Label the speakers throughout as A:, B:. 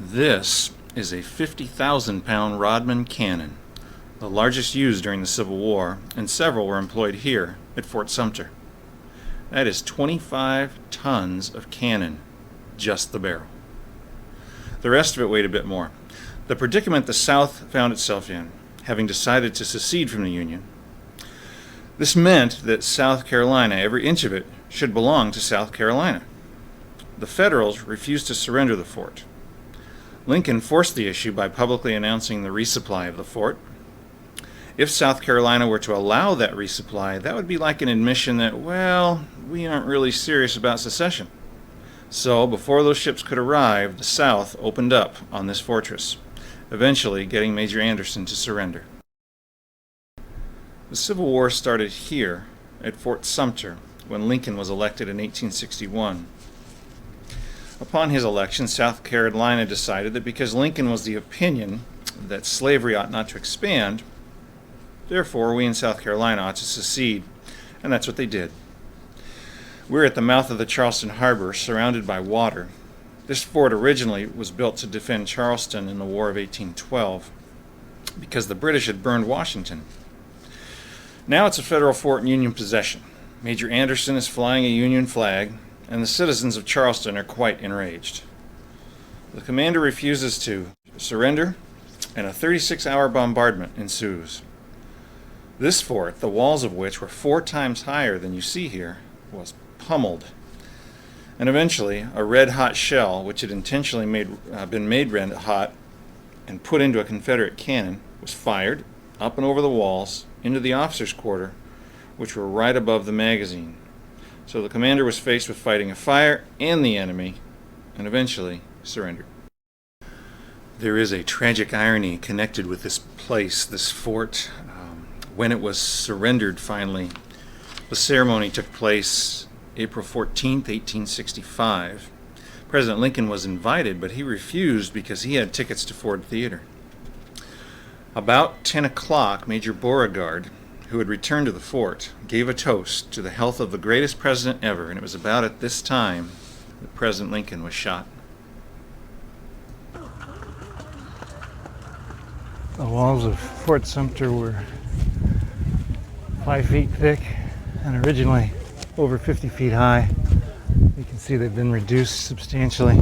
A: This is a 50,000-pound Rodman cannon, the largest used during the Civil War, and several were employed here at Fort Sumter. That is 25 tons of cannon, just the barrel. The rest of it weighed a bit more. The predicament the South found itself in, having decided to secede from the Union, this meant that South Carolina, every inch of it, should belong to South Carolina. The Federals refused to surrender the fort. Lincoln forced the issue by publicly announcing the resupply of the fort. If South Carolina were to allow that resupply, that would be like an admission that, well, we aren't really serious about secession. So, before those ships could arrive, the South opened up on this fortress, eventually getting Major Anderson to surrender. The Civil War started here at Fort Sumter when Lincoln was elected in 1861. Upon his election, South Carolina decided that because Lincoln was the opinion that slavery ought not to expand, therefore we in South Carolina ought to secede, and that's what they did. We're at the mouth of the Charleston Harbor, surrounded by water. This fort originally was built to defend Charleston in the War of 1812 because the British had burned Washington. Now it's a federal fort in Union possession. Major Anderson is flying a Union flag, and the citizens of Charleston are quite enraged. The commander refuses to surrender, and a 36-hour bombardment ensues. This fort, the walls of which were 4 times higher than you see here, was pummeled. And eventually, a red-hot shell, which had intentionally been made red-hot and put into a Confederate cannon, was fired up and over the walls into the officers' quarter, which were right above the magazine. So the commander was faced with fighting a fire and the enemy, and eventually surrendered. There is a tragic irony connected with this place, this fort. When it was surrendered finally, the ceremony took place April 14th, 1865. President Lincoln was invited, but he refused because he had tickets to Ford Theater. About 10 o'clock, Major Beauregard, who had returned to the fort, gave a toast to the health of the greatest president ever, and it was about at this time that President Lincoln was shot.
B: The walls of Fort Sumter were 5 feet thick and originally over 50 feet high. You can see they've been reduced substantially.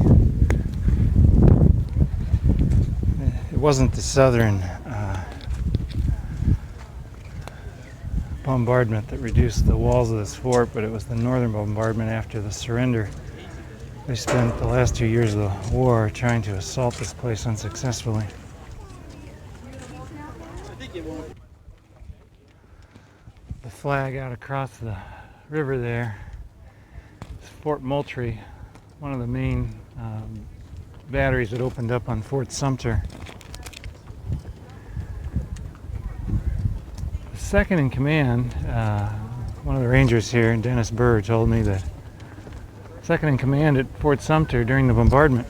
B: It wasn't the southern bombardment that reduced the walls of this fort, but it was the northern bombardment after the surrender. They spent the last 2 years of the war trying to assault this place unsuccessfully. The flag out across the river there is Fort Moultrie, one of the main batteries that opened up on Fort Sumter. Second in command, one of the rangers here, Dennis Burr, told me that second in command at Fort Sumter during the bombardment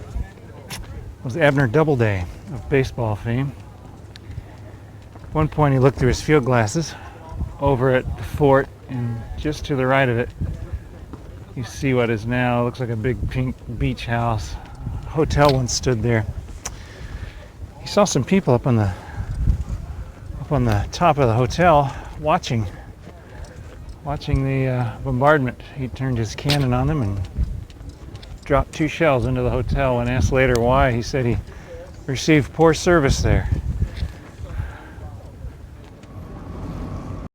B: was Abner Doubleday of baseball fame. At one point he looked through his field glasses over at the fort, and just to the right of it you see what is now looks like a big pink beach house. A hotel once stood there. He saw some people up on the top of the hotel watching the bombardment. He turned his cannon on them and dropped 2 shells into the hotel. When asked later why, he said he received poor service there.